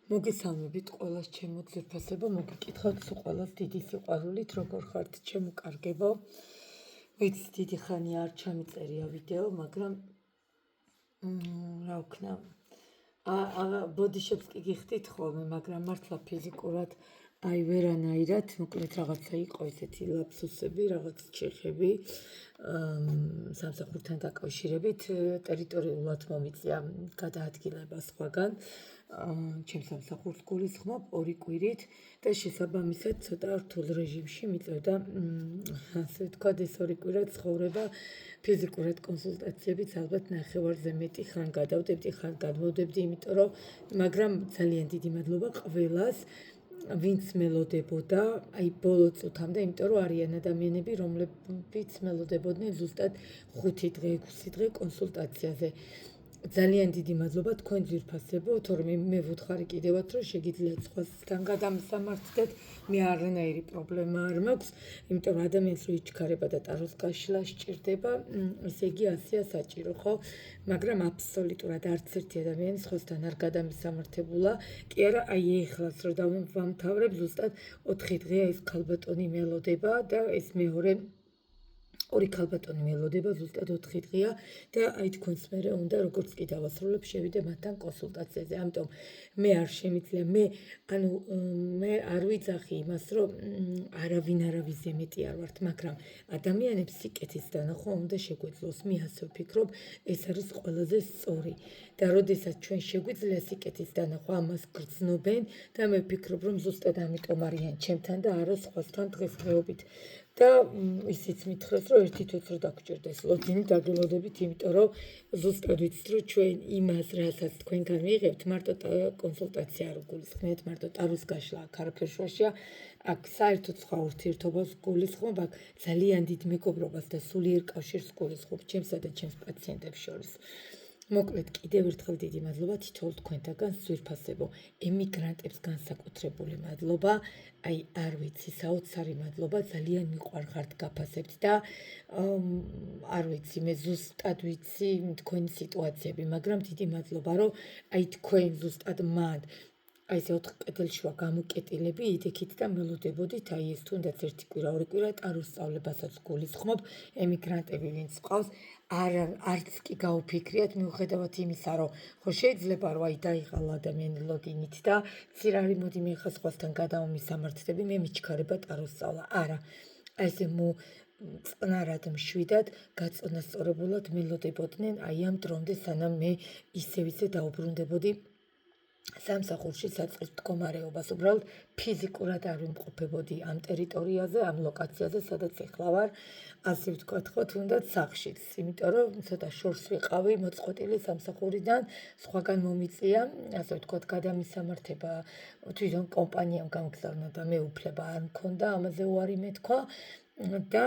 მოგესალმებით ყველას ჩემო ძირფასებო, მოგიკითხავთ ყველას დიდი სიყვარულით, როგორ ხართ ჩემო კარგებო. ვიცი დიდი ხანია არ ჩამიწერია ვიდეო, მაგრამ რა ვქნა, ბოდიშებს კი გიხდით ხოლმე, მაგრამ მართლა ფიზიკურად აი ვერანაირად, მოკლედ რაღაცა იყო ესეთი ლაფსუსები, რაღაც ჩეხები, სამსახურთან დაკავშირებით ტერიტორიულად მომიწია გადაადგილება სხვაგან. ჩემ სამსახურს გულისხმობ 2 კვირით და შესაბამისად ცოტა რთულ რეჟიმში მიწევდა, ასე ვთქვათ, ეს 2 კვირა ცხოვრება ფიზიკურად კონსულტაციებიც ალბათ ნახევარზე მეტი ხან გადავდებდი, ხან გადმოვდებდი, იმიტომ რომ მაგრამ ძალიან დიდი მადლობა ყველას, ვინც მელოდებოდა, აი ბოლო წუთამდე, იმიტომ რომ არიან ადამიანები, რომლებიც მელოდებოდნენ ზუსტად 5 დღე, 6 დღე კონსულტაციაზე. ძალიან დიდი მადლობა თქვენ ძვირფასებო, თორემ მე ვუთხარი კიდევაც რომ შეგიძლიათ სხვასთან გადამისამართდეთ, მე არანაირი პრობლემა არ მაქვს, იმიტომ რომ ადამიანს რო იჩქარება და ტაროს გაშლა სჭირდება, ესე იგი ასეა საჭირო, ხო? მაგრამ აბსოლუტურად არც ერთი ადამიანი სხვასთან არ გადამისამართებულა, კი არა, აი ეხლაც რო დავამთავრებ, ზუსტად 4 დღეა ეს ქალბატონი მელოდება და ეს მეორე 2 ქალბატონი მელოდება ზუსტად 4 დღეა და აი თქვენს მერე უნდა როგორც კი დავასრულებ შევიდე მათთან კონსულტაციაზე. ამიტომ მე არ შემიძლია, მე არ ვიძახი იმას, რომ არავის მეტი არ ვართ, მაგრამ ადამიანებს სიკეთის დანახვა უნდა შეგვეძლოს. მე ასე ვფიქრობ, ეს არის ყველაზე სწორი. და როდესაც ჩვენ შეგვიძლია სიკეთის დანახვა, ამას გრძნობენ და მე ვფიქრობ, რომ ზუსტად ამიტომ არიან ჩემთან და არა სხვასთან დღესდღეობით. და ისიც მითხრეს, რომ ერთი თვეც რო დაგჭირდეს ლოდინი დაგელოდებით, იმიტომ რომ ზუსტად ვიცით, რომ ჩვენ იმას, რასაც თქვენგან მიიღებთ, მარტო კონსულტაცია არ გულისხმობთ, მარტო ტაროს გაშლა აქ არაფერ შუაშია, აქ საერთოდ სხვა ურთიერთობას გულისხმობ, აქ ძალიან დიდ მეგობრობას და სულიერ კავშირს გულისხმობ ჩემსა და ჩემს პაციენტებს შორის. მოკლედ კიდევ ერთხელ დიდი მადლობა თითოეულ თქვენთაგან ძვირფასებო, ემიგრანტებს განსაკუთრებული მადლობა, აი არ ვიცი, საოცარი მადლობა, ძალიან მიყვარხართ გაფასებთ და არ ვიცი, მე ზუსტად ვიცი თქვენი სიტუაციები, მაგრამ დიდი მადლობა, რომ აი თქვენ ზუსტად მან აი ეს 4 კედელშუა გამოკეტილები იდექით და მელოდებოდით, აი ეს თუნდაც 1 კვირა, 2 კვირა ტაროს სწავლებასაც გულისხმობ, ემიგრანტები ვინც ყავს, არც კი გაუფიქრიათ, მიუხედავად იმისა, რომ ხო შეიძლება რომ აი დაიღალა ადამიანი ლოდინით და ცირარი მოდი მე ხა სხვასთან გადავმისამართდები, მე მიჩქარება ტაროს სწავლა. არა, აი ესე წყნარად მშვიდად, გაწონასწორებულად მელოდებოდნენ აი ამ დრომდე, სანამ მე ისე დაუბრუნდებოდი სამსახურში საწყის მდგომარეობას, უბრალოდ ფიზიკურად არ ვიმყოფებოდი ამ ტერიტორიაზე, ამ ლოკაციაზე, სადაც ეხლა ვარ, ასე ვთქვათ, ხო, თუნდაც სახლშიც, იმიტომ რომ ცოტა შორს ვიყავი მოწყვეტილი სამსახურიდან, სხვაგან მომიწია, ასე ვთქვათ, გადამისამართება თვითონ კომპანიამ გამგზავნა და მე უფლება არ მქონდა ამაზე უარი მეთქვა. და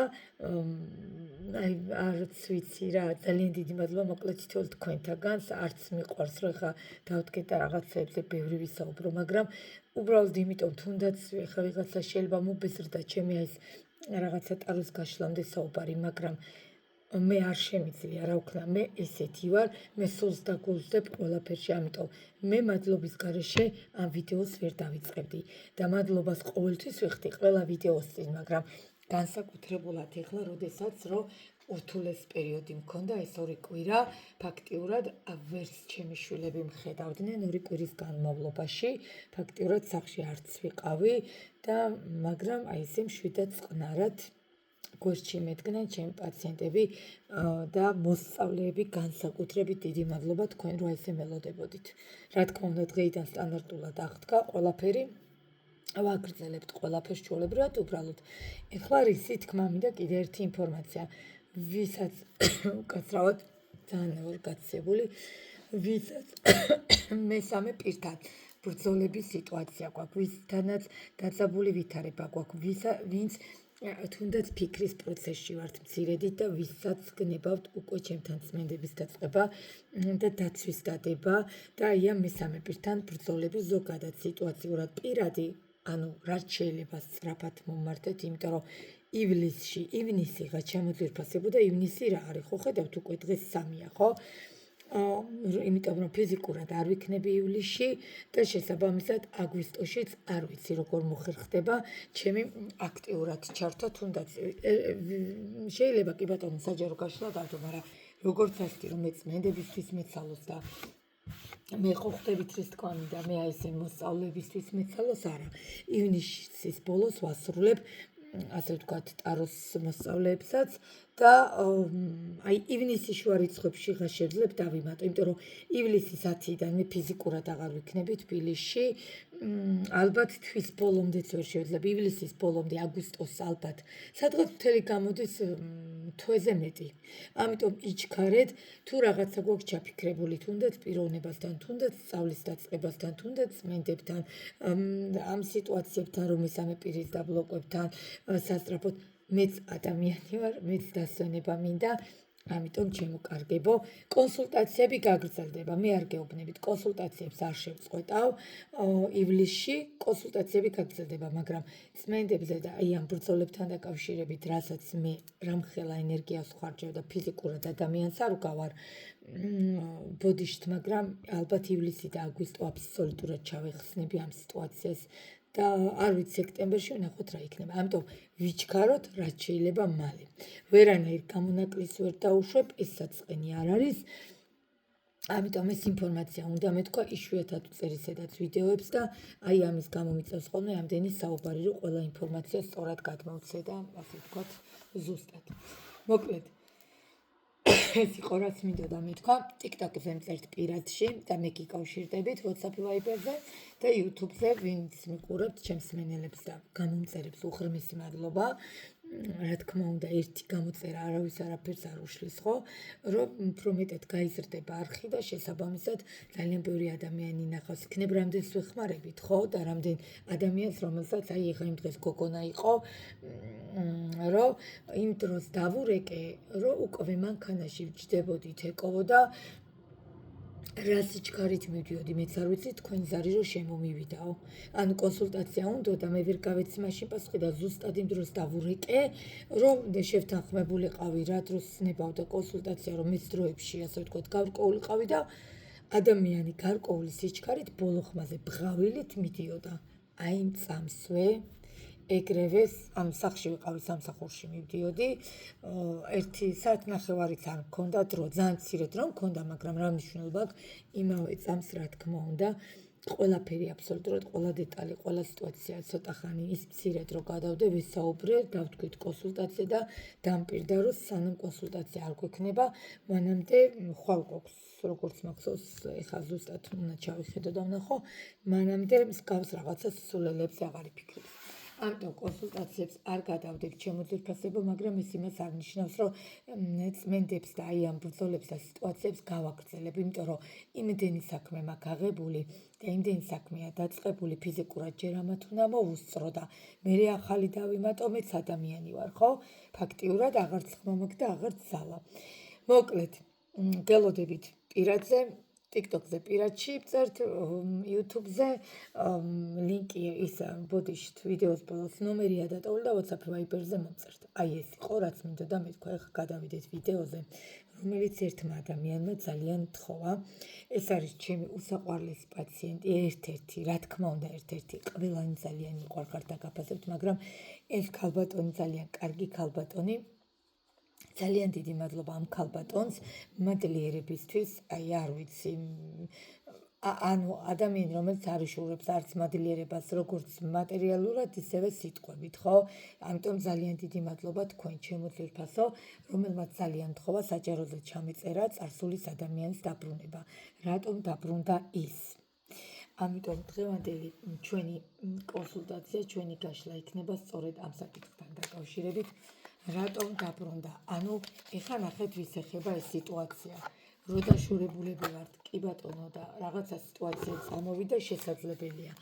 აი არც ვიცი რა, ძალიან დიდი მადლობა მოკლედ თითოეულ თქვენთაგანს, არც მიყვარს რომ ხა დავდგეთ და რაღაცებზე ბევრი ვისაუბრო, მაგრამ უბრალოდ იმიტომ თუნდაც ხა ვიღაცა შეიძლება მობეზრდა ჩემი ეს რაღაცა ტაროს გაშლამდე საუბარი, მაგრამ მე არ შემიძლია, რა ვქნა, მე ესეთი ვარ, მე სულს დაგულსდებ ყველაფერში, ამიტომ მე მადლობის გარეშე ამ ვიდეოს ვერ დავიწყებდი და მადლობას ყოველთვის ვიხდი ყველა ვიდეოს წინ, მაგრამ განსაკუთრებულად ეხლა, როდესაც რომ ურთულეს პერიოდი მქონდა, ეს 2 კვირა, ფაქტიურად ვერც ჩემი შვილები მხედავდნენ 2 კვირის განმავლობაში, ფაქტიურად სახლში არც ვიყავი და მაგრამ აი ესე მშვიდად წყნარად გვერდში მედგნენ ჩემი პაციენტები და მოსწავლეები განსაკუთრებით დიდი მადლობა თქვენ რომ ესე მელოდებოდით. რა თქმა უნდა, დღეიდან სტანდარტულად აღდგა ყველაფერი. ვაგრძელებთ ყველაფერს ჩვეულებრივად, უბრალოდ ეხლა რისი თქმა მინდა კიდე ერთი ინფორმაცია, ვისაც უკაცრავად ძალიან ვარ გაცებული, ვისაც მესამე პირთან ბრძოლების სიტუაცია გვაქვს, ვისთანაც დაძაბული ვითარება გვაქვს, ვინც თუნდაც ფიქრის პროცესში ვართ მცირედით და ვისაც გნებავთ უკვე ჩემთან წმენდების დაწყება და დაცვის დადება და აი ამ მესამე პირთან ბრძოლები ზოგადად სიტუაციურად პირადი, ანუ რაც შეიძლება სწრაფად მომმართეთ, იმიტომ რომ ივნისი რა ჩემო ძვირფასებო და ივნისი რა არის, ხო ხედავთ უკვე დღეს 3-ია, ხო? იმიტომ რომ ფიზიკურად არ ვიქნები ივლისში და შესაბამისად აგვისტოშიც არ ვიცი როგორ მოხერხდება ჩემი აქტიურად ჩართვა თუნდაც შეიძლება კი ბატონო საჯარო გაშლა დავდო, მაგრამ როგორც ასეთი რომ მეწმენდებისთვის მეცალოს და მე ხო ხვდებით რის თქვა მინდა მე აი ესე მოსწავლებისთვის მეცალოს არა ივნისის ბოლოს ვასრულებ ასე ვთქვათ ტაროს მოსწავლეებსაც და აი ივნისის შუა რიცხვებში ხა შევძლებ დავიმატო, იმიტომ რომ ივლისის 10-დან მე ფიზიკურად აღარ ვიქნები თბილისში, ალბათ თვის ბოლომდეც ვერ შევძლებ, ივლისის ბოლომდე აგვისტოს ალბათ, სადღაც მთელი გამოდის თვეზე მეტი. ამიტომ იჩქარეთ, თუ რაღაცა გვაქვს ჩაფიქრებული, თუნდაც პიროვნებასთან, თუნდაც სწავლის დაწყებასთან, თუნდაც წმენდებთან, ამ სიტუაციებთან, რომ მესამე პირის დაბლოკებთან, სასწრაფოდ მეც ადამიანი ვარ, მეც დასვენება მინდა, ამიტომ ჩემო კარგებო, კონსულტაციები გაგრძელდება. მე არ გეუბნებით, კონსულტაციებს არ შევწყვეტავ ივლისში, კონსულტაციები გაგრძელდება, მაგრამ წმენდებზე და აი ამ ბრძოლებთან დაკავშირებით, რასაც მე რამხელა ენერგიას ვხარჯავ და ფიზიკურად ადამიანს არ ვგავარ ბოდიშთ, მაგრამ ალბათ ივლისი და აგვისტო აბსოლუტურად ჩავეხსნები ამ სიტუაციას. და არ ვიცი სექტემბერში ვნახოთ რა იქნება. ამიტომ ვიჩქაროთ რაც შეიძლება მალე. ვერანაირ გამონაკლისს ვერ დაუშვებ, ეს საწყენი არ არის. ამიტომ ეს ინფორმაცია უნდა მეთქვა იშვიათად ვწერ ისედაც ვიდეოებს და აი ამის გამო მიწევს ხოლმე ამდენი საუბარი, რომ ყველა ინფორმაცია სწორად გადმოვცე და ასე ვთქვათ ზუსტად. მოკლედ ეს იყო რაც მინდოდა მეთქვა. TikTok-ზე მწერთ პირადში და მე გიკავშირდებით WhatsApp Viber-ზე და YouTube-ზე, ვინც მიყურებთ ჩემს მენელებს და გამომწერებს უღრმესი მადლობა. რა თქმა უნდა, ერთი გამოწერა არავის არაფერს არ უშლის, ხო? რომ უფრო მეტად გაიზრდება არხი და შესაბამისად ძალიან ბევრი ადამიანი ნახავს. იქნებ რამდენს ვეხმარებით, ხო? და რამდენ ადამიანს, რომელსაც აი ეხა იმ დღეს გოგონა იყო, რომ იმ დროს დავურეკე, რომ უკვე მანქანაში ვჯდებოდით ეკოვო და რა სიჩქარით მივდიოდი, მეც არ ვიცი თქვენ ზარი რომ შემომივიდაო. ანუ კონსულტაცია უნდა და მე ვერ გავეცი მაშინ პასუხი და ზუსტად იმ დროს დავურეკე, რომ შევთანხმებულიყავი რა დროს ნებავდა კონსულტაცია, რომ მეც დროებში ასე ვთქვათ გარკვეულიყავი და ადამიანი გარკვეული სიჩქარით ბოლო ხმაზე ბღავილით მიდიოდა. აი იმ წამსვე ეგრევე ამ სახლში ვიყავი, სამსახურში მივდიოდი. 1 საათნახევარიც არ მქონდა დრო, ძალიან მცირე დრო მქონდა, მაგრამ რა მნიშვნელობა აქვს იმავე წამს, რა თქმა უნდა, ყველაფერი აბსოლუტურად, ყველა დეტალი, ყველა სიტუაცია ცოტა ხანი ის მცირე დრო გადავდე, ვისაუბრე, დავთქვით კონსულტაცია და დამპირდა, რომ სანამ კონსულტაცია არ გვექნება, მანამდე ხვალ გვაქვს, როგორც მახსოვს, ეხლა ზუსტად უნდა ჩავიხედო და ვნახო, მანამდე მსგავს რაღაცა სულელებზე აღარ იფიქრებს. ამიტომ კონსულტაციებს არ გადავდებ ჩემო ძვირფასებო, მაგრამ ეს იმას არ ნიშნავს, რომ წმენდებს და აი ამ ბრძოლებს და სიტუაციებს გავაგრძელებ, იმიტომ რომ იმდენი საქმე მაქვს აღებული და იმდენი საქმეა დაწყებული ფიზიკურად ჯერ ამათ უნდა მოვუსწრო და მე ახალი დავიმატო, მეც ადამიანი ვარ, ხო? ფაქტიურად აღარც ხმა მაქვს და აღარც ძალა. მოკლედ, გელოდებით პირადზე, TikTok-ზე პირადში ვწერთ, YouTube-ზე ლინკი ის ბოდიშთ ვიდეოს ბოლოს ნომერია დატოვილი და WhatsApp Viber-ზე მომწერთ. აი ეს იყო რაც მინდოდა მეთქვა. ეხლა გადავიდეთ ვიდეოზე, რომელიც ერთმა ადამიანმა ძალიან თხოვა. ეს არის ჩემი უსაყვარლესი პაციენტი, ერთ-ერთი, რა თქმა უნდა, ერთ-ერთი, ყველანი ძალიან მიყვარხართ და გაფასებთ, მაგრამ ეს ქალბატონი ძალიან კარგი ქალბატონი. ძალიან დიდი მადლობა ამ ქალბატონს მადლიერებისთვის, აი არ ვიცი, ანუ ადამიანი, რომელიც არ იშურებს არც მადლიერებას, როგორც მატერიალურად, ისევე სიტყვებით, ხო? ამიტომ ძალიან დიდი მადლობა თქვენ, ჩემო ძვირფასო, რომელმაც ძალიან თხოვა საჯაროზე ჩამეწერა წარსულის ადამიანის დაბრუნება. რატომ დაბრუნდა ის? ამიტომ დღევანდელი ჩვენი კონსულტაცია, ჩვენი გაშლა იქნება სწორედ ამ საკითხთან დაკავშირებით. რატომ დაბრუნდა? ანუ ეხლა ნახეთ ვის ეხება ეს სიტუაცია. რო დაშორებულები ვართ, კი ბატონო და რაღაცა სიტუაცია წამოვიდა, შესაძლებელია.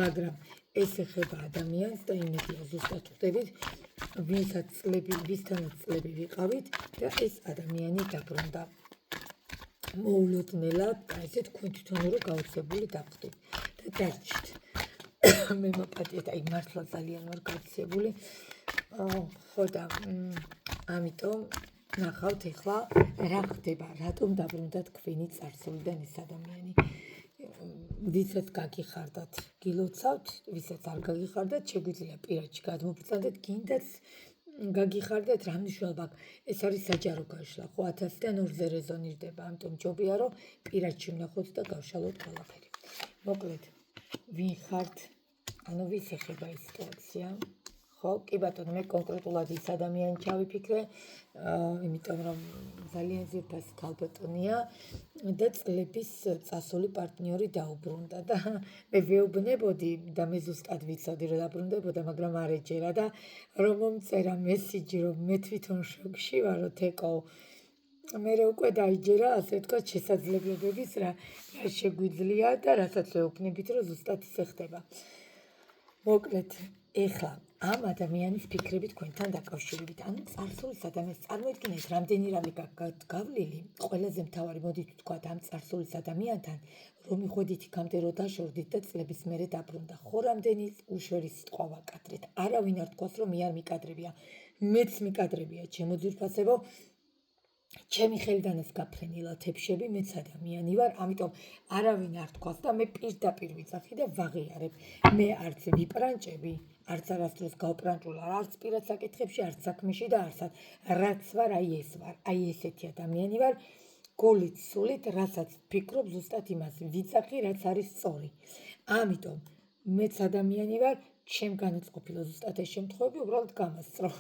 მაგრამ ეს ეხება ადამიანს და იმედია ზუსტად ხვდებით, ვისთანაც წლები ვიყავით და ეს ადამიანი დაბრუნდა. მოულოდნელად და ესე თქვენ თვითონ რო გაუცებული დავხდით და დარჩით. მე მოპატიეთ, აი მართლა ძალიან ვარ გაუცებული. ხო და ამიტომ ნახავთ ეხლა რა ხდება, რატომ დაბრუნდა თქვენი წარსულიდან ეს ადამიანი. ვისაც გაგიხარდათ, გილოცავთ, ვისაც არ გაგიხარდათ, შეგვიძლია პირადში გადმობრძანდეთ, გინდათ გაგიხარდათ, რა მნიშვნელობა აქვს. ეს არის საჯარო გაშლა, ხო 1000-დან 2-ზე რეზონირდება, ამიტომ ჯობია რომ პირადში ვნახოთ და გავშალოთ ყველაფერი. მოკლედ, ვინ ხართ? ანუ ვის ეხება ეს სიტუაცია? ხო, კი ბატონო, მე კონკრეტულად ის ადამიანი ჩავიფიქრე, იმიტომ რომ ძალიან ძვირფასი ქალბატონია და წლების წასული პარტნიორი დაუბრუნდა და მე ვეუბნებოდი და მე ზუსტად ვიცოდი რომ დაბრუნდებოდა, მაგრამ არ ეჯერა და რომ მომწერა მესიჯი რომ მე თვითონ შოკში ვარ, რომ თეკო მე უკვე დაიჯერა, ასე ვთქვათ, შესაძლებლობების რა შეგვიძლია და რასაც ვეუბნებით რომ ზუსტად ისე ხდება. მოკლედ, ეხლა ამ ადამიანის ფიქრები თქვენთან დაკავშირებით, ანუ წარსულის ადამიანს წარმოიდგინეთ, რამდენი რამე გავლილი, ყველაზე მთავარი მოდით ვთქვათ ამ წარსულის ადამიანთან, რომ მიხვედით იქამდე რომ დაშორდით და წლების მერე დაბრუნდა. ხო, რამდენი უშვერი სიტყვა ვაკადრეთ. არავინ არ თქვას რომ მე არ მიკადრებია. მეც მიკადრებია, ჩემო ძვირფასებო, ჩემი ხელიდანაც გაფრენილა თეფშები, მეც ადამიანი ვარ, ამიტომ არავინ არ თქვას და მე პირდაპირ ვიძახი და ვაღიარებ. მე არც ვიპრანჭები, არც არასდროს გავპრანჭულა, არც პირად საკითხებში, არც საქმეში და არცად. რაც ვარ, აი ეს ვარ, აი ესეთი ადამიანი ვარ, გულით, სულით, რასაც ვფიქრობ, ზუსტად იმას ვიძახი, რაც არის სწორი. ამიტომ მეც ადამიანი ვარ, ჩემგან ეწყობილა ზუსტად ეს შემთხვევები, უბრალოდ გამასწრო.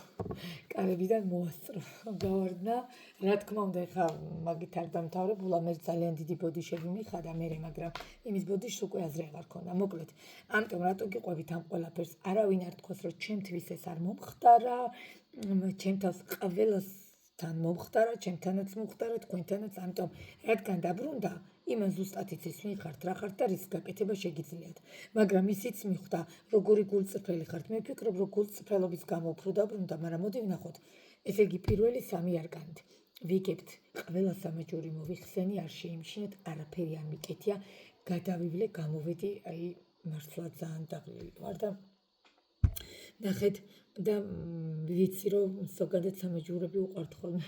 კარებიდან მოასწრო. გავარდნა, რა თქმა უნდა, ეხლა მაგით არ დამთავრებულა, მე ძალიან დიდი ბოდიშები მიხადა მერე, მაგრამ იმის ბოდიშს უკვე აზრი აღარ ქონდა. მოკლედ, ამიტომ რატო გიყვებით ამ ყველაფერს? არავინ არ თქვას, რომ ჩემთვის ეს არ მომხდარა, ჩემთავს ყველასთან მომხდარა, ჩემთანაც მომხდარა, თქვენთანაც, ამიტომ რადგან დაბრუნდა, იმან ზუსტად იცის ვინ ხართ, რა ხართ და რის გაკეთება შეგიძლიათ. მაგრამ ისიც მიხვდა, როგორი გულწრფელი ხართ. მე ვფიქრობ, რომ გულწრფელობის გამო უფრო დაბრუნდა, მაგრამ მოდი ვნახოთ. ესე იგი, პირველი 3 არკანით. ვიგებთ, ყველა სამაჯური მოვიხსენი, არ შეიმჩნიოთ, არაფერი არ მიკეთია, გადავივლე, გამოვედი, აი, მართლა ძალიან დაღლილი ვარ და ნახეთ და ვიცი, რომ ზოგადად სამაჯურები უყვართ ხოლმე.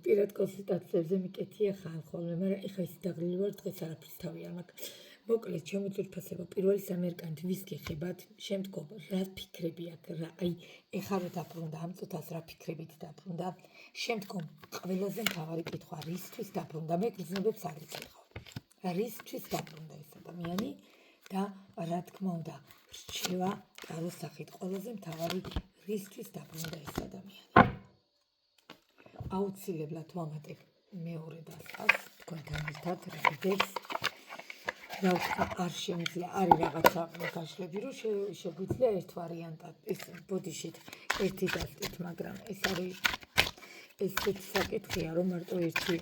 პირად კონსულტაციებზე მიკეთია ხან ხოლმე, მაგრამ ეხლა ის დაღლილი ვარ, დღეს არაფრის თავი არ მაქვს. მოკლედ, ჩემო ძვირფასებო, პირველი 3 არკანით ვის გეხებათ, შემდგომ რა ფიქრები აქვს, აი, ეხლა რომ დაბრუნდა, ამ წუთას რა ფიქრებით დაბრუნდა, შემდგომ ყველაზე მთავარი კითხვა, რისთვის დაბრუნდა, მე გრძნობებს არ ვიკითხავ. რისთვის დაბრუნდა ეს ადამიანი და რა თქმა უნდა, რჩევა კაროს სახით, ყველაზე მთავარი რისთვის დაბრუნდა ეს ადამიანი. აუცილებლად ვამატებ მეორე დასწრას, თქვენთან ერთად რიგებს. რა ვთქვა, არ შემიძლია, არის რაღაცა გაშლები, რომ შეგვიძლია ერთ ვარიანტად, ეს ბოდიშით ერთი დასწრით, მაგრამ ეს არის ესეთი საკითხია, რომ მარტო ერთი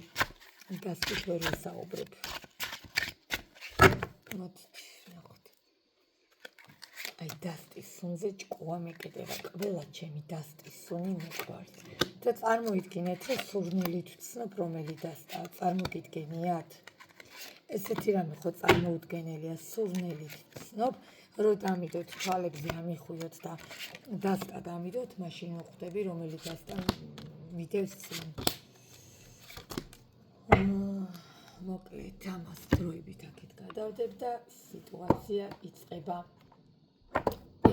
დასწრით ვერ ვისაუბრებ. მოდით, ნახოთ. აი, დასტის სუნზე ჭკუა მეკეტება, ყველა ჩემი დასტის სუნი მეყვარს. და წარმოიდგინეთ, რომ სურნელით ვცნობ, რომელი დასტაა, წარმოგიდგენიათ? ესეთი რამე ხო წარმოუდგენელია, სურნელით ვცნობ, რომ დამიდოთ, თვალებზე ამიხუიოთ და დასტა დამიდოთ, მაშინ ვხვდები, რომელი დასტა მიდევს წინ. მოკლედ, ამას დროებით აქეთ გადავდებ და სიტუაცია იწყება.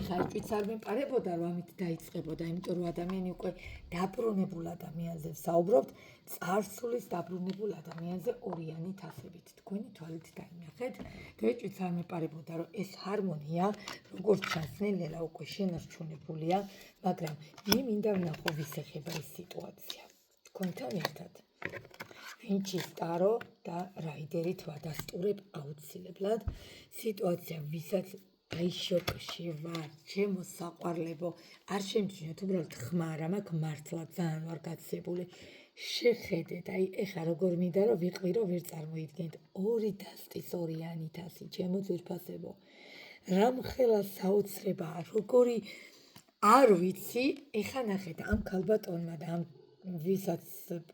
ეხლა ჭვიც არ მეპარებოდა, რომ ამით დაიწყებოდა, იმიტომ რომ ადამიანი უკვე დაბრუნებულ ადამიანზე ვსაუბრობთ, წარსულის დაბრუნებულ ადამიანზე ორიანი თასებით. თქვენი თვალით დაინახეთ და ჭვიც არ მეპარებოდა, რომ ეს ჰარმონია, როგორც ჩანს, ნელ-ნელა უკვე შენარჩუნებულია, მაგრამ მე მინდა ვნახო ვის ეხება ეს სიტუაცია. თქვენთან ერთად. ვინჩის ტარო და რაიდერით ვადასტურებ აუცილებლად. სიტუაცია, ვისაც აი შოკში ვარ, ჩემო საყვარლებო, არ შემჩნიოთ, უბრალოდ ხმა არ მაქვს, მართლა ძალიან ვარ გაცილებული. შეხედეთ, აი ეხლა როგორ მინდა რომ ვიყვირო, ვერ წარმოიდგენთ. ორი დასტის ორიანი თასი, ჩემო ძვირფასებო. რამხელა საოცრებაა, როგორი არ ვიცი, ეხლა ნახეთ, ამ ქალბატონმა და ამ ვისაც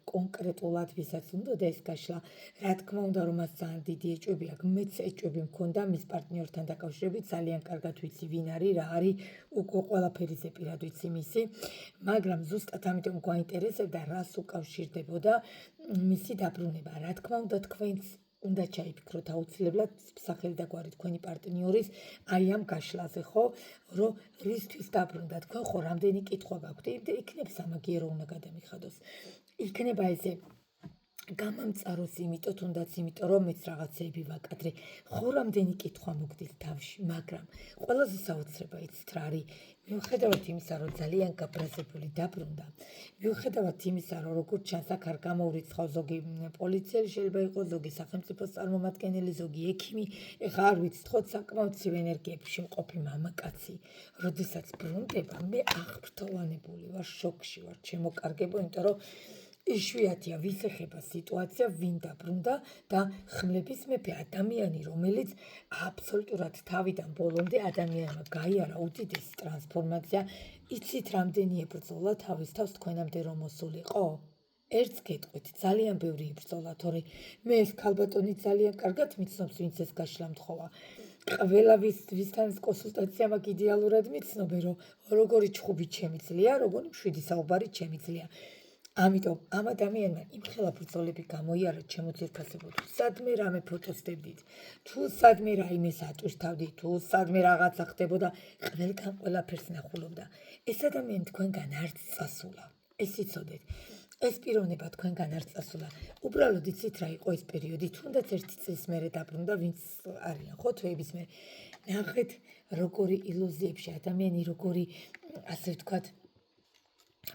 კონკრეტულად ვისაც უნდა ეს გაშლა, რა თქმა უნდა, რომ მას ძალიან დიდი ეჭვები აქვს. მეც ეჭვები მქონდა მის პარტნიორთან დაკავშირებით, ძალიან კარგად ვიცი ვინ არის, რა არის, უკვე ყველაფერიზე პირად ვიცი მისი, მაგრამ ზუსტად ამიტომ გვაინტერესებდა რას უკავშირდებოდა მისი დაბრუნება. რა თქმა უნდა, თქვენც უნდა ჩაიფიქროთ აუცილებლად სახელი და გვარი თქვენი პარტნიორის აი ამ გაშლაზე, ხო, რომ რისთვის დაბრუნდა, თქვენ ხო რამდენი კითხვა გაქვთ, იქნებ სამაგიერო უნდა გადამიხადოს. იქნება ესე გამამწაროს იმიტომ, თუნდაც იმიტომ, რომ მეც რაღაცეები ვაკადრე, ხო რამდენი კითხვა მოგდის თავში, მაგრამ ყველაზე საოცრება იცით რა არის, მიუხედავად იმისა, რომ ძალიან გაბრაზებული დაბრუნდა, მიუხედავად იმისა, რომ როგორც ჩანს, აქ არ გამოურიცხავ, ზოგი პოლიციელი შეიძლება იყოს, ზოგი სახელმწიფოს წარმომადგენელი, ზოგი ექიმი, ეხლა არ ვიცით, ხო საკმაოდ ცივ ენერგიებში მყოფი მამაკაცი, როდესაც ბრუნდება, მე აღფრთოვანებული ვარ, შოკში ვარ, შემოკარგებო, იმიტომ რომ იშვიათია ვის ეხება სიტუაცია, ვინ დაბრუნდა და ხმლების მეფე ადამიანი, რომელიც აბსოლუტურად თავიდან ბოლომდე ადამიანმა გაიარა უდიდესი ტრანსფორმაცია, იცით რამდენი ებრძოლა თავის თავს თქვენამდე რომ მოსულიყო? ერთს გეტყვით, ძალიან ბევრი იბრძოლა, თორე მე ეს ქალბატონი ძალიან კარგად მიცნობს, ვინც ეს გაშლა მთხოვა. ყველა ვისთან კონსულტაცია მაქვს იდეალურად მიცნობე, რომ როგორი ჩხუბი შემიძლია, როგორი მშვიდი საუბარი შემიძლია. ამიტომ ამ ადამიანმა იმხელა ბრძოლები გამოიარა ჩემო ძირფასებო, თუ სადმე რამე ფოტოსდებდით, თუ სადმე რაიმეს ატვირთავდით, თუ სადმე რაღაცა ხდებოდა, ყველგან ყველაფერს ნახულობდა. ეს ადამიანი თქვენგან არც წასულა. ეს იცოდეთ, ეს პიროვნება თქვენგან არ წასულა. უბრალოდ იცით რა იყო ეს პერიოდი, თუნდაც ერთი წლის მერე დაბრუნდა, ვინც არიან ხო თვეების მერე. ნახეთ, როგორი ილუზიებში ადამიანი, როგორი ასე ვთქვათ,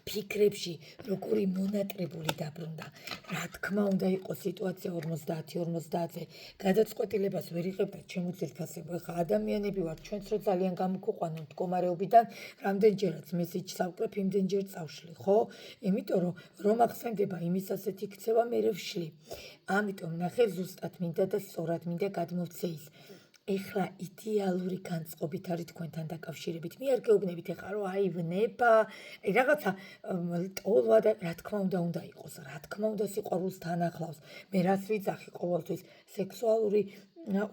ფიქრებში როგორი მონატრებული დაბრუნდა. რა თქმა უნდა იყო სიტუაცია 50-50-ზე გადაწყვეტილებას ვერ იღებდა ჩემო ძირფასებო. ეხლა ადამიანები ვართ, ჩვენც რო ძალიან გამოგუყვანოთ მდგომარეობიდან, რამდენჯერაც მესიჯს ავკრებ, იმდენჯერ წავშლი, ხო? იმიტომ რომ ახსენდება იმის ასეთი ქცევა მე ვშლი. ამიტომ ნახე ზუსტად მინდა და სწორად მინდა გადმოვცე ის. ეხლა იდეალური განწყობით არის თქვენთან დაკავშირებით. მე არ გეუბნებით ეხლა რომ აი ვნება, აი რაღაცა ტოლვა და რა თქმა უნდა იყოს, რა თქმა უნდა სიყვარულს თან ახლავს. მე რაც ვიცახი ყოველთვის სექსუალური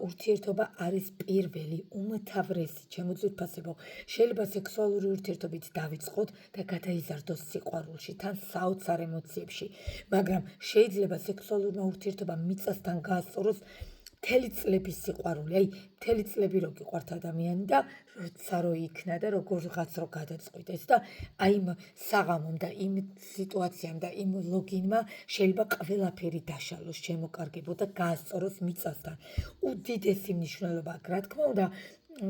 ურთიერთობა არის პირველი, უმთავრესი, ჩემო ძვირფასებო. შეიძლება სექსუალური ურთიერთობით დავიწყოთ და გადაიზარდოს სიყვარულში, თან საოცარ ემოციებში, მაგრამ შეიძლება სექსუალურმა ურთიერთობამ მიწასთან გაასწოროს მთელი წლების სიყვარული, აი მთელი წლები რო გიყვართ ადამიანი და როცა რო იქნა და როგორღაც რო გადაწყვიტეს და აი იმ საღამომ და იმ სიტუაციამ და იმ ლოგინმა შეიძლება ყველაფერი დაშალოს, შემოკარგებო და გაასწოროს მიწასთან. უდიდესი მნიშვნელობა აქვს, რა თქმა უნდა,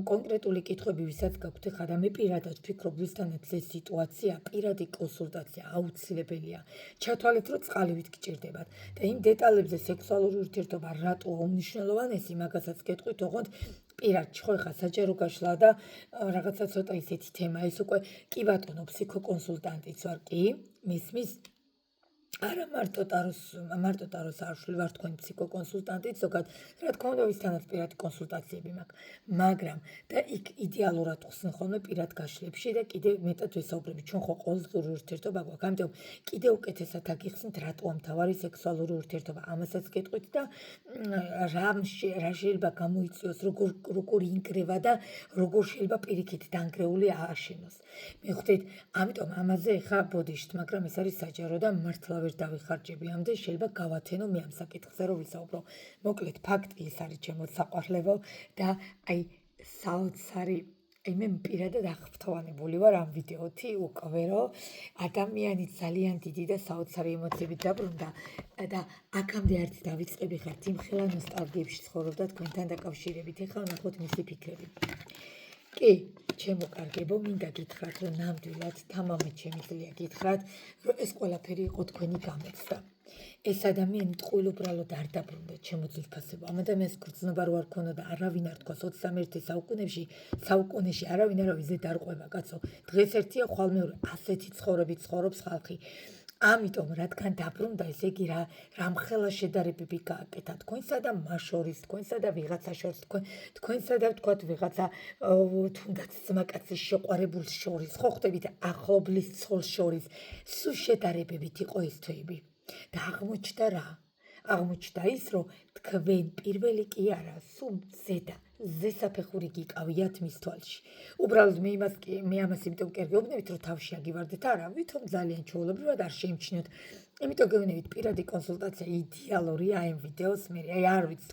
კონკრეტული კითხვები ვისაც გაქვთ ხა და მე პირადად ვფიქრობ ვისთანაც ეს სიტუაცია, პირადი კონსულტაცია აუცილებელია. ჩათვალეთ, რომ წყალივით გჭირდებათ და იმ დეტალებზე სექსუალური ურთიერთობა რატოა უმნიშვნელოვანესი, მაგასაც გეტყვით, ოღონდ პირადში, ხო ხა საჯარო გაშლა და რაღაცა ცოტა ისეთი თემა, ეს უკვე კი ბატონო ფსიქოკონსულტანტიც ვარ, კი, მისმის არა მარტო ტაროს არშვი ვარ თქვენი ფსიქოკონსულტანტი, ზოგადად, რა თქმა უნდა, ვისთანაც პირადი კონსულტაციები მაქვს, მაგრამ და იქ იდეალურად ხსნი ხოლმე პირად გაშლებში და კიდევ მეტად ვესაუბრები, ჩვენ ხო ყოველდღიური ურთიერთობა გვაქვს, ამიტომ კიდევ უკეთესად აგიხსნით, რატოა მთავარი სექსუალური ურთიერთობა, ამასაც გეტყვით და რა შეიძლება გამოიწვიოს, როგორ ინგრევა და როგორ შეიძლება პირიქით დანგრეული ააშენოს. მიხვდით, ამიტომ ამაზე ხა ბოდიშთ, მაგრამ ეს არის საჯარო და მართლა ვერ დავიხარჯები ამდე, შეიძლება გავათენო მე ამ საკითხზე რომ ვისაუბრო. მოკლედ ფაქტი ის არის ჩემო საყვარლებო და აი საოცარი აი მე პირადად აღფრთოვანებული ვარ ამ ვიდეოთი უკვე რომ ადამიანი ძალიან დიდი და საოცარი ემოციებით დაბრუნდა და აქამდე არც დავიწყები ხართ იმხელა ნოსტალგიებში ცხოვრობდა თქვენთან დაკავშირებით. ეხლა ნახოთ მისი ფიქრები. კი, ჩემო კარგებო, მინდა გითხრათ, რომ ნამდვილად თამამად შემიძლია გითხრათ, რომ ეს ყველაფერი იყო თქვენი გამოცდა. ეს ადამიანი ტყუილ უბრალოდ არ დაბრუნდა, ჩემო ძვირფასებო. ამ ადამიანს გრძნობა რო არ ქონოდა, არავინ არ თქვას 21 საუკუნეში არავინ არავის ზედ არ ყვება, კაცო. დღეს ერთია, ხვალ მეორე, ასეთი ცხოვრებით ცხოვრობს ხალხი. ამიტომ რადგან დაბრუნდა, ესე იგი რამხელა შედარებები გააკეთა თქვენსა და მას შორის, თქვენსა და ვიღაცა შორის, თქვენსა და ვთქვათ ვიღაცა თუნდაც ძმაკაცის შეყვარებულს შორის, ხო ხდებით ახლობლის ცოლს შორის, სულ შედარებებით იყო ეს თვეები. და აღმოჩნდა რა? აღმოჩნდა ის, რომ თქვენ პირველი კი არა, სულ ზესაფეხური გიკავიათ მის თვალში. უბრალოდ მე ამას იმიტომ კი არ გეუბნებით, რომ თავში აგივარდეთ, არა, ვითომ ძალიან ჩვეულებრივად არ შეიმჩნიოთ. იმიტომ გეუბნებით, პირადი კონსულტაცია იდეალურია ამ ვიდეოს მე. აი არ ვიცი,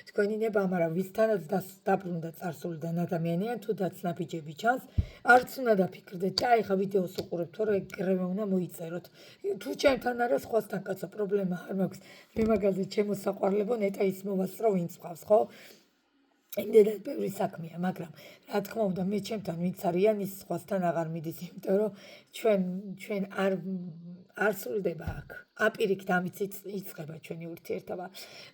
თქვენი ნება, მაგრამ ვისთანაც დაბრუნდა წარსულიდან ადამიანიან, თუ დაცნაფიჯები ჩანს, არც უნდა დაფიქრდეთ და აი ხა ვიდეოს უყურებთ, თორე ეგრევე უნდა მოიწეროთ. თუ ჩემთან არა, სხვასთან კაცო პრობლემა არ მაქვს. მე მაგალითად ჩემო საყვარლებო ნეტა ის მოვასწრო, ვინც ყავს, ხო? იმდენად ბევრი საქმეა, მაგრამ რა თქმა უნდა, მე ჩემთან ვინც არიან, ის სხვასთან აღარ მიდის, იმიტომ რომ ჩვენ არ სრულდება აქ. აპირიქით ამით იწყება ჩვენი ურთიერთობა.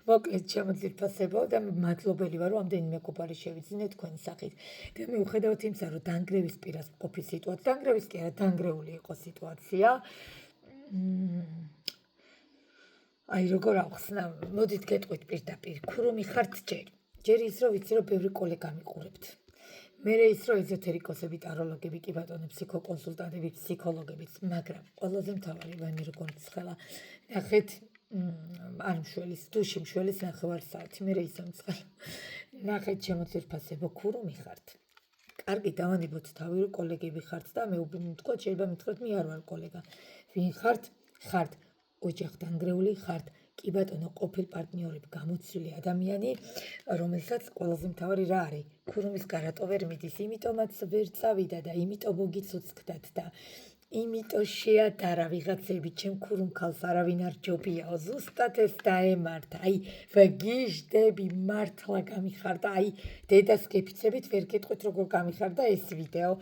მოკლედ, ჩემო ძირფასებო და მადლობელი ვარ, რომ ამდენი მეგობარი შევიძინე თქვენი სახით. და მიუხედავად იმისა, რომ დანგრევის პირას მყოფი სიტუაცია, დანგრევის კი არა, დანგრეული იყო სიტუაცია. აი როგორ ავხსნა, მოდით გეტყვით პირდაპირ, ქურუმი ხართ ჯერ. ჯერ ის რომ ვიცი რომ ბევრი კოლეგა მიყურებთ. მერე ის რომ ეზოთერიკოსები, ტაროლოგები, კი ბატონო, ფსიქოკონსულტანტები, ფსიქოლოგებიც, მაგრამ ყველაზე მთავარი ვანი როგორ მცხელა. ნახეთ, არ მშველის, დუში მშველის ნახევარსაათი, მერე ისე მცხელა. ნახეთ, ჩემო ძირფასებო, ქურუმი ხართ. კარგი, დავანებოთ თავი რომ კოლეგები ხართ და მე ვთქვათ, შეიძლება მითხრათ, მე არ ვარ კოლეგა. ვინ ხართ? ხართ ოჯახ დანგრეული, ხართ კი ბატონო, ყოფილ პარტნიორები გამოცვლილი ადამიანი, რომელსაც ყველაზე მთავარი რა არის? ქურუმის გარატო ვერ მიდის, იმიტომაც ვერ წავიდა და იმიტომ მოგიცოცხლდათ და იმიტომ შეადარა ვიღაცები ჩემ ქურუმ ქალს არავინ არ ჯობიაო, ზუსტად ეს დაემართა. აი, ვგიჟდები, მართლა გამიხარდა, აი, დედას გეფიცებით ვერ გეტყვით როგორ გამიხარდა ეს ვიდეო.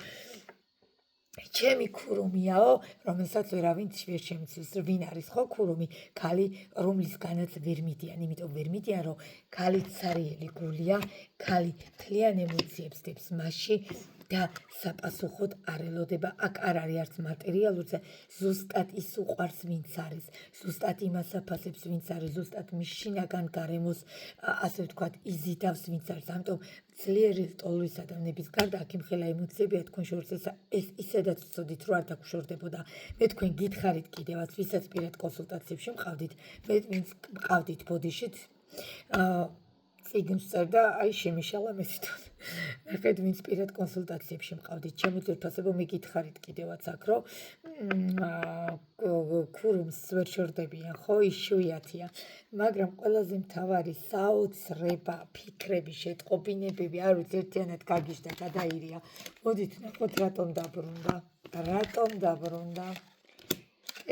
ჩემი ქურუმიაო, რომელსაც ვერავინ ვერ შემიცვის, ვინ არის ხო ქურუმი? ქალი, რომლისგანაც ვერ მიდიან, იმიტომ ვერ მიდიან, რომ ქალი ცარიელი გულია, ქალი მთლიან ემოციებს დებს მასში და საპასუხოდ არ ელოდება, აქ არ არის არც მატერიალურზე, ზუსტად ის უყვარს ვინც არის, ზუსტად იმას აფასებს ვინც არის, ზუსტად მის შინაგან გარემოს, ასე ვთქვათ, იზიდავს ვინც არის. ამიტომ ძლიერი სტოლისა და ნების გარდა აქ იმხელა ემოციებია თქვენ შორის, ეს ისედაც ვცოდით, რომ არ დაგუშვერდებოდა. მე თქვენ გითხარით კიდევაც, ვისაც პირად კონსულტაციებში მყავდით, მე ვინც მყავდით ბოდიშით, წიგნს წერდა, აი შემიშალა მე თვითონ. ნახეთ, ვინც პირად კონსულტაციებში მყავდით, ჩემო ძირფასებო, მე გითხარით კიდევაც აქ, რომ ქურუმს ვერ შორდებიან, ხო, ის შვიათია. მაგრამ ყველაზე მთავარი საოცრება, ფიქრები, შეტყობინებები, არ ვიცი, ერთიანად გაგიჟდა, გადაირია. მოდით ნახოთ, რატომ დაბრუნდა. რატომ დაბრუნდა.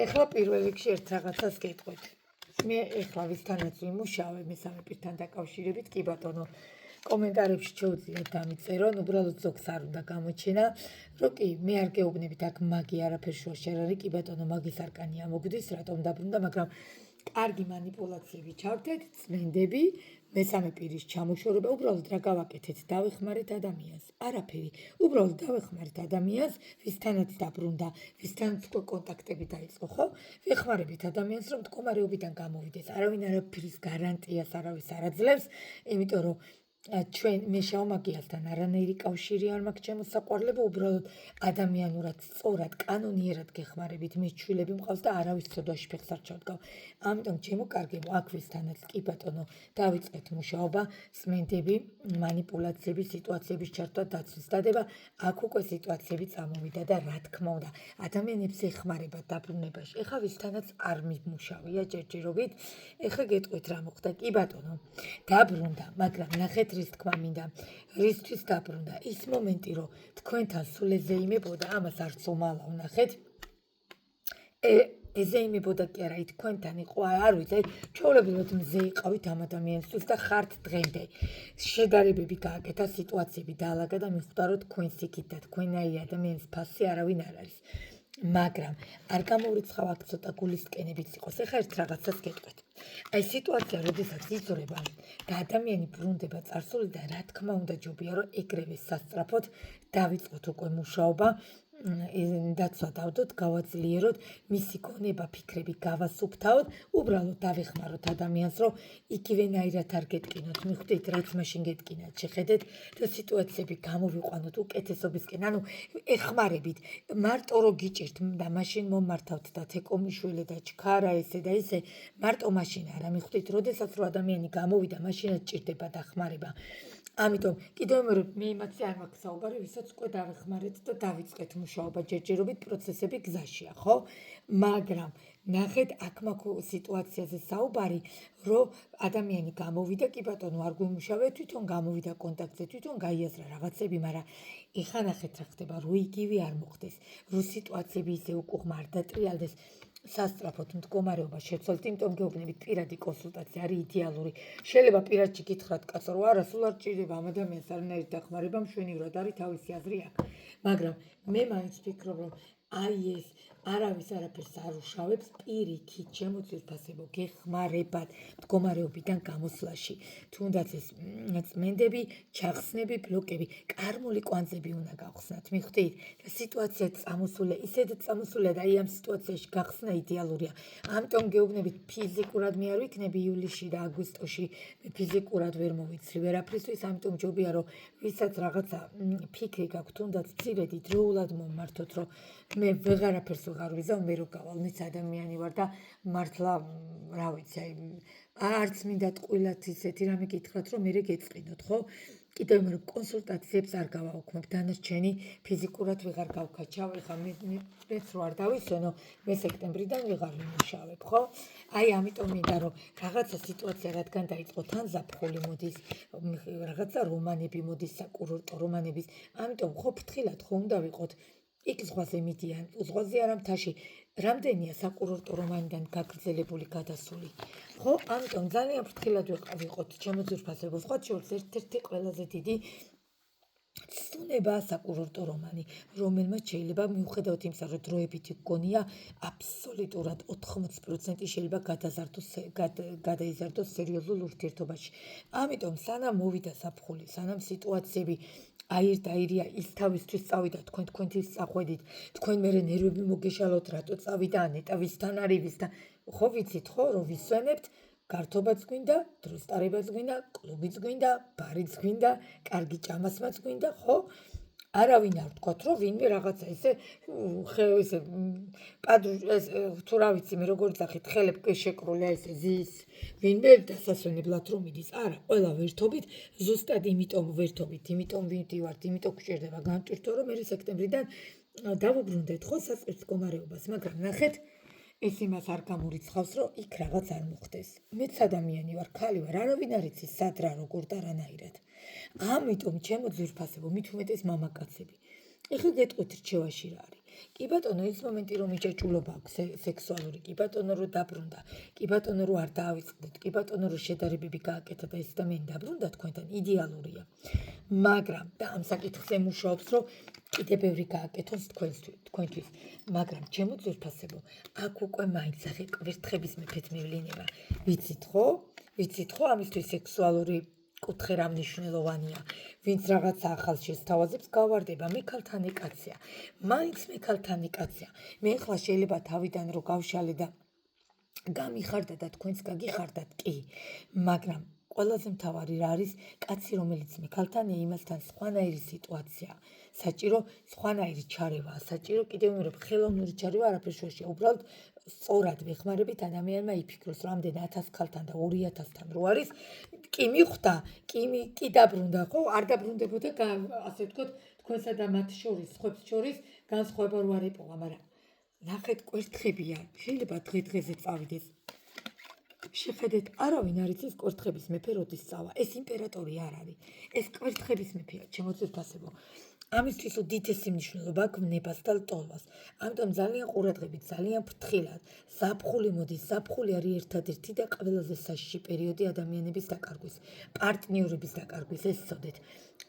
ეხლა პირველ რიგში ერთ რაღაცას გეტყვით. მე ეხლა ვისთანაც ვიმუშავე მესამე პირთან დაკავშირებით, კი ბატონო, კომენტარებში შეუძლიათ დამიწერონ, უბრალოდ ზოგს არ უნდა გამოჩენა, რომ კი, მე არ გეუბნებით აქ მაგი არაფერ შუაში არ არის, კი ბატონო, მაგის არკანი ამოგდის, რატომ დაბრუნდა, მაგრამ კარგი манипуляციები ჩავთეთ, წმენდები, მესამე პირის ჩამოშორება, უბრალოდ რა გავაკეთეთ, დავეხმარეთ ადამიანს. არაფერი, უბრალოდ დავეხმარეთ ადამიანს, ვისთანაც დაბრუნდა, ვისთანაც კონტაქტები დაიწყო, ხო? ვეხმარებით ადამიანს, რომ მდგომარეობიდან გამოვიდეს. არავინ არაფრის გარანტიას არავის არ აძლევს, იმიტომ რომ მე შაუმაგიასთან არანაირი კავშირი არ მაქვს ჩემო საყვარლებო, უბრალოდ ადამიანურად, სწორად, კანონიერად გეხმარებით, მე შვილები მყავს და არავის ცოდვაში ფეხს არ ჩავდგავ. ამიტომ ჩემო კარგებო, აქ ვისთანაც კი ბატონო, დავიწყეთ მუშაობა, წმენდები, манипуляციები, სიტუაციების ჩართვა, დაცვის დადება, აქ უკვე სიტუაციები წამოვიდა და რა თქმა უნდა, ადამიანებს ეხმარება დაბრუნებაში. ეხლა ვისთანაც არ მიმუშავია ჯერჯერობით, ეხლა გეტყვით რა მოხდა, კი ბატონო, დაბრუნდა, მაგრამ ნახეთ რის თქმა მინდა, რისთვის დაბრუნდა, ის მომენტი, რომ თქვენთან სულ ეზეიმებოდა, ამას არც უმალავ, ნახეთ, ეზეიმებოდა კი არა, თქვენთან იყო, არ ვიცი, ჩვეულებრივად მზე იყავით ამ ადამიანისთვის და ხართ დღემდე. შედარებები გააკეთა, სიტუაციები დაალაგა და მიხვდა, რომ თქვენს იქით და თქვენაირი ადამიანის ფასი არავინ არ არის. მაგრამ არ გამოვრიცხავ აქ ცოტა გულისკენებიც იყოს. ეხლა ერთ რაღაცას გეტყვით. აი სიტუაცია, როდესაც იზრდება და ადამიანი ბრუნდება წარსულიდან, რა თქმა უნდა ჯობია, რომ ეგრევე სასწრაფოდ დავიწყოთ უკვე მუშაობა დაცვა დავდოთ, გავაძლიეროთ, მისი გონება, ფიქრები გავასუფთავოთ, უბრალოდ დავეხმაროთ ადამიანს, რომ იგივენაირად არ გეტკინოთ, მიხვდით, რაც მაშინ გეტკინათ, შეხედეთ და სიტუაციები გამოვიყვანოთ უკეთესობისკენ, ანუ ეხმარებით, მარტო რო გიჭირთ და მაშინ მომართავთ და თეკომიშვილი და ჩქარა ესე და ისე, მარტო მაშინ არა, მიხვდით, როდესაც რო ადამიანი გამოვიდა, მაშინაც ჭირდება დახმარება. ამიტომ კიდევ მეორე მე იმაზე არ მაქვს საუბარი, ვისაც უკვე დავეხმარეთ და დავიწყეთ მუშაობა ჯერჯერობით პროცესები გზაშია, ხო? მაგრამ ნახეთ აქ მაქვს სიტუაციაზე საუბარი, რომ ადამიანი გამოვიდა, კი ბატონო, არ გვიმუშავე, თვითონ გამოვიდა კონტაქტზე, თვითონ გაიაზრა რაღაცები, მაგრამ ეხლა ნახეთ რა ხდება, რო იგივე არ მოხდეს, რო სიტუაციები ისე უკუღმა არ დატრიალდეს, სასწრაფოდ მდგომარეობა შეცვალეთ, იმიტომ გეუბნებით პირადი კონსულტაცია არის იდეალური. შეიძლება პირადში გითხრათ კაცო, რომ არა, სულ არ ჭირდება ამ ადამიანს არანაირი დახმარება, მშვენივრად არის, თავისი აზრი აქვს. მაგრამ მე მაინც ვფიქრობ, რომ აი ეს არავის არაფერს არ უშავებს პირიქით შემოწირფასებო გეხმარებათ მდგომარეობიდან გამოსვლაში. თუნდაც ეს წმენდები, ჩახსნები, ბლოკები, კარმული კვანძები უნდა გავხსნათ, მიხვდით? და სიტუაცია წამოსულია, ისედაც წამოსულია და აი ამ სიტუაციაში გახსნა იდეალურია. ამიტომ გეუბნებით, ფიზიკურად მე არ ვიქნები ივლისში და აგვისტოში, მე ფიზიკურად ვერ მოვიცლი ვერაფრისთვის, ამიტომ ჯობია რომ ვისაც რაღაცა ფიქრი გაქვთ, თუნდაც მცირედი დროულად მომმართოთ, რომ მე ვეღარაფერს ვეღარ ვიზამ, მე რო გავალნიც ადამიანი ვარ და მართლა რა ვიცი, აი არც მინდა ტყუილად ისეთი რამე გითხრათ, რომ მე გეწყინოთ, ხო? კიდევ მე კონსულტაციებს არ გავაუქმებ, დანარჩენი ფიზიკურად ვეღარ გავქაჩავ, ეხლა მეც რო არ დავისვენო, მე სექტემბრიდან ვეღარ ვიმუშავებ, ხო? აი ამიტომ მინდა რომ რაღაცა სიტუაცია რადგან დაიწყო თან ზაფხული მოდის, რაღაცა რომანები მოდის, საკურორტო რომანების, ამიტომ ხო ფრთხილად ხო უნდა ვიყოთ. იქ ზღვაზე მიდიან, ზღვაზე არა მთაში, რამდენია საკურორტო რომანიდან გაგრძელებული გადასული. ხო, ამიტომ ძალიან ფრთხილად ვიყოთ შემოძვირფასებო, სხვა შორის ერთ-ერთი ყველაზე დიდი ცნობაა საკურორტო რომანი, რომელმაც შეიძლება მიუხედავად იმისა, რომ დროებითი გონია, აბსოლუტურად 80% შეიძლება გადაიზარდოს სერიოზულ ურთიერთობაში. ამიტომ სანამ მოვიდა ზაფხული, სანამ სიტუაციები აირია ის თავისთვის წავიდა თქვენთვის წახვედით, თქვენ მერე ნერვები მოგეშალოთ, რატო წავიდა ანეტა ვისთან არის ვისთან, ხო ვიცით ხო, რომ ვისვენებთ, გართობაც გვინდა, დროს ტარებაც გვინდა, კლუბიც გვინდა, ბარიც გვინდა, კარგი ჭამასმაც გვინდა, ხო? არავინ არ ვთქვათ, რომ ვინმე რაღაცა ესე თუ რა ვიცი, მე როგორ ძახით, ხელები შეკრულია ესე ზის, ვინმე დასასვენებლად რომ მიდის. არა, ყველა ვერთობით, ზუსტად იმიტომ ვერთობით, იმიტომ ვიმდივართ, იმიტომ გვჭირდება განტვირთო, რომ მე სექტემბრიდან დავუბრუნდეთ ხო სასწრაფო მდგომარეობას, მაგრამ ნახეთ ეს იმას არ გამორიცხავს, რომ იქ რაღაც არ მოხდეს. მეც ადამიანი ვარ, ქალი ვარ, არავინ არ იცის სად რა როგორ და რანაირად. ამიტომ ჩემო ძვირფასებო, მით უმეტეს მამაკაცები. ეხლა გეტყვით რჩევაში რა არის. კი ბატონო, ის მომენტი რომ იჭეჭულობა აქვს სექსუალური, კი ბატონო რომ დაბრუნდა, კი ბატონო რომ არ დაავიწყდით, კი ბატონო რომ შედარებები გააკეთა და ეს ადამიანი დაბრუნდა თქვენთან, იდეალურია. მაგრამ და ამ საკითხზე მუშაობს, რომ კიდე ბევრი გააკეთოს თქვენთვის, მაგრამ ჩემო ძვირფასებო, აქ უკვე მაინც ახე კვირთხების მეფეთ მევლინება. ვიცით ხო, ამისთვის სექსუალური კუთხე რა მნიშვნელოვანია. ვინც რაღაცა ახალ შესთავაზებს გავარდება, მე ქალთანი კაცია. მაინც მე ქალთანი კაცია. მე ახლა შეიძლება თავიდან რო გავშალე და გამიხარდა და თქვენც გაგიხარდათ, კი, მაგრამ ყველაზე მთავარი რა არის, კაცი რომელიც მე ქალთანია, იმასთან სხვანაირი სიტუაცია. საჭირო სხვანაირი ჩარევაა, საჭირო კიდევ მეორე ხელოვნური ჩარევა არაფერ შუაშია, უბრალოდ სწორად ვეხმარებით ადამიანმა იფიქროს, რამდენ 1000 ქალთან და 2000-თან რო არის, კი მიხვდა, კი დაბრუნდა, ხო? არ დაბრუნდებოდა, ასე ვთქვათ, თქვენსა და მათ შორის, სხვებს შორის განსხვავება რო არ ეპოვა, მაგრამ ნახეთ კვერთხებია, შეიძლება დღე-დღეზე წავიდეს. შეხედეთ, არავინ არ იცის კვერთხების მეფე როდის წავა. ეს იმპერატორი არ არის. ეს კვერთხების მეფეა, ჩემო ძვირფასებო. ამისთვის უდიდესი მნიშვნელობა აქვს ნებას და ლტოლვას. ამიტომ ძალიან ყურადღებით, ძალიან ფრთხილად. ზაფხული მოდის, ზაფხული არის ერთადერთი და ყველაზე საშიში პერიოდი ადამიანების დაკარგვის, პარტნიორების დაკარგვის, ეს წოდეთ.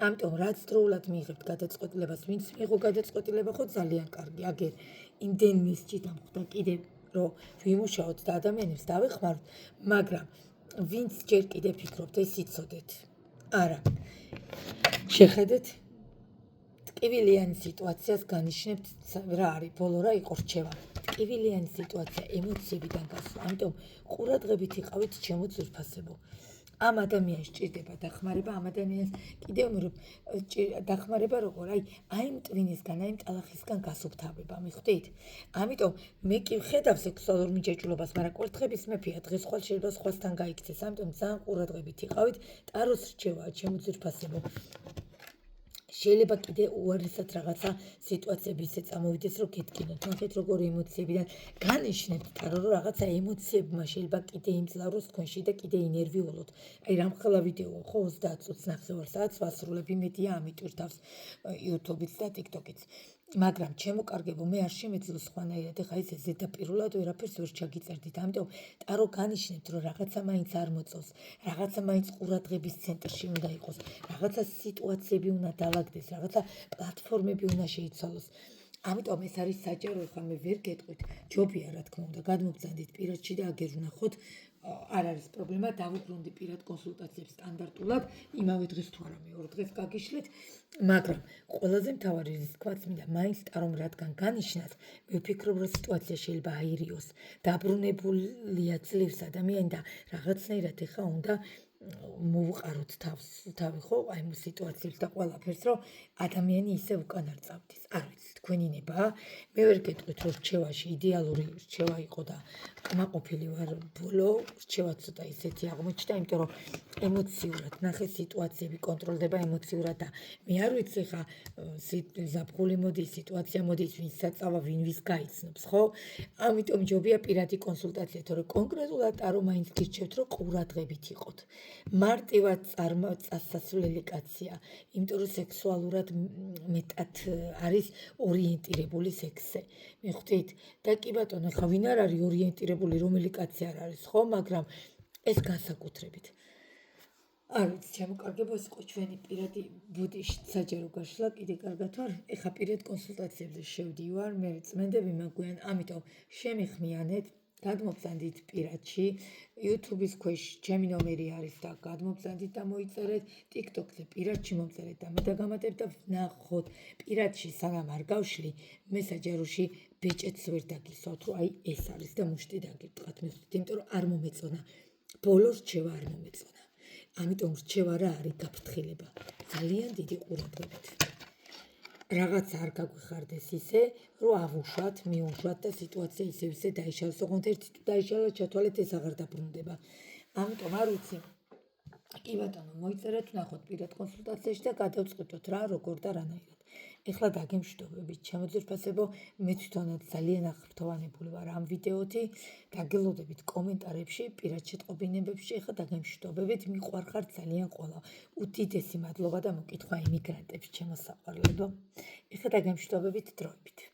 ამიტომ რაც დროულად მიიღებთ გადაწყვეტილებას, ვინც მიიღო გადაწყვეტილება, ხო ძალიან კარგი, აგერ იმდენმე სჭიდა მოხდა კიდევ რომ ვიმუშაოთ და ადამიანებს დავეხმაროთ, მაგრამ ვინც ჯერ კიდევ ფიქრობთ, ეს იცოდეთ. არა. შეხედეთ ტკივილიანი სიტუაციას განიშნებთ რა არის ბოლო რა იყო რჩევა ტკივილიანი სიტუაცია ემოციებიდან გასვლა ამიტომ ყურადღებით იყავით ჩემო ძვირფასებო ამ ადამიანს ჭირდება დახმარება ამ ადამიანს კიდევ დახმარება როგორ აი იმ ტვინისგან აი იმ ტალახისგან გასუფთავება მიხვდით ამიტომ მე კი ვხედავ სექსუალურ მიჯაჭვულობას მაგრამ კვერთხების მეფეა დღეს ხვალ შეიძლება სხვასთან გაიქცეს ამიტომ ძალიან ყურადღებით იყავით ტაროს რჩევაა ჩემო ძვირფასებო შეიძლება კიდე უარესად რაღაცა სიტუაციები ისე წამოვიდეს რომ გეტკინოთ ნახეთ როგორი ემოციებიდან განიშნებთ ტარო რომ რაღაცა ემოციებმა შეიძლება კიდე იმძლავროს თქვენში და კიდე ინერვიულოთ აი რამხელა ვიდეო ხო 30 წუთს ნახევარ საათს ვასრულებ იმედია ამიტვირთავს YouTube-იც და TikTok-იც მაგრამ ჩემო კარგებო მე არ შემეძლო სხვანაირად ეხა ეს ზედაპირულად ვერაფერს ვერ ჩაგიწერდით ამიტომ ტარო განიშნებთ რომ რაღაცა მაინც არ მოწონს რაღაცა მაინც ყურადღების ცენტრში უნდა იყოს რაღაცა სიტუაციები უნდა დაალაგდეს რაღაცა პლატფორმები უნდა შეიცვალოს ამიტომ ეს არის საჯარო ხა მე ვერ გეტყვით ჯობია რა თქმა უნდა გადმოგზანდით პირადში და აგერ ვნახოთ არ არის პრობლემა დავუბრუნდი პირად კონსულტაციებს სტანდარტულად იმავე დღეს თუ არა მეორე დღეს გაგიშლეთ მაგრამ ყველაზე მთავარი ის თქვაც მინდა მაინც ტარომ რადგან განიშნათ მე ვფიქრობ რომ სიტუაცია შეიძლება აირიოს დაბრუნებულია ძლივს ადამიანი და რაღაცნაირად ეხა უნდა მოვუყაროთ თავი ხო აი ამ სიტუაციებს და ყველაფერს რომ ადამიანი ისე უკან არ წავდეს არ ვიცი თქვენი ნება მე ვერ გეტყვით რომ რჩევაში იდეალური რჩევა იყო და კმაყოფილი ვარ ბოლო რჩევა ცოტა ისეთი აღმოჩნდა იმიტომ რომ ემოციურად ნახე სიტუაციები კონტროლდება ემოციურად და მე არ ვიცი ხა ზაფხული მოდის სიტუაცია მოდის ვინც საწავა ვინ ვის გაიცნობს ხო ამიტომ ჯობია პირადი კონსულტაცია თორე კონკრეტულად ტარო მაინც გირჩევთ რომ ყურადღებით იყოთ მარტივად წასასვლელი კაცია იმიტომ რომ სექსუალურად მეტად არის ორიენტირებული სექსზე მიხვდით და კი ბატონო ხა ვინ არ არის ორიენტირებული რომელი კაცი არ არის ხო მაგრამ ეს განსაკუთრებით არ ვიცი ჩემო კარგებო ეს იყო ჩვენი პირადი ბუდიში საჯარო გაშლა კიდე კარგად ვარ ეხა პირად კონსულტაციებზე შევდივარ მე წმენდები მაგვიან ამიტომ შემიხმიანეთ გადმოგზანდით პირადში YouTube-ის ქვეშ ჩემი ნომერი არის და გადმოგზანდით და მოიწერეთ TikTok-ზე პირადში მომწერეთ და მე დაგამატებ და ვნახოთ პირადში სანამ არ გავშლი მე საჯაროში ბეჭედს ვერ დაგისვათ რომ აი ეს არის და მუშტი დაგირტყათ მიხვდით იმიტომ რომ არ მომეწონა ბოლო რჩევა არ მომეწონა ამიტომ რჩევა რა არის გაფრთხილება ძალიან დიდი ყურადღებით რაღაც არ გაგვიხარდეს ისე რომ ავუშვათ მიუშვათ და სიტუაცია ისე დაიშალოს ოღონდ ერთი თუ დაიშალა ჩათვალეთ ეს აღარ დაბრუნდება ამიტომ არ ვიცი კი ბატონო მოიწერეთ ვნახოთ პირად კონსულტაციაში და გადავწყვიტოთ რა როგორ და რანაირად ეხლა დაგემშვიდობებით ჩემო ძვირფასებო მე თვითონაც ძალიან აღფრთოვანებული ვარ ამ ვიდეოთი დაგელოდებით კომენტარებში პირად შეტყობინებებში ეხლა დაგემშვიდობებით მიყვარხართ ძალიან ყველა უდიდესი მადლობა და მოკითხვა იმიგრანტებს ჩემო საყვარლებო ეხლა დაგემშვიდობებით დროებით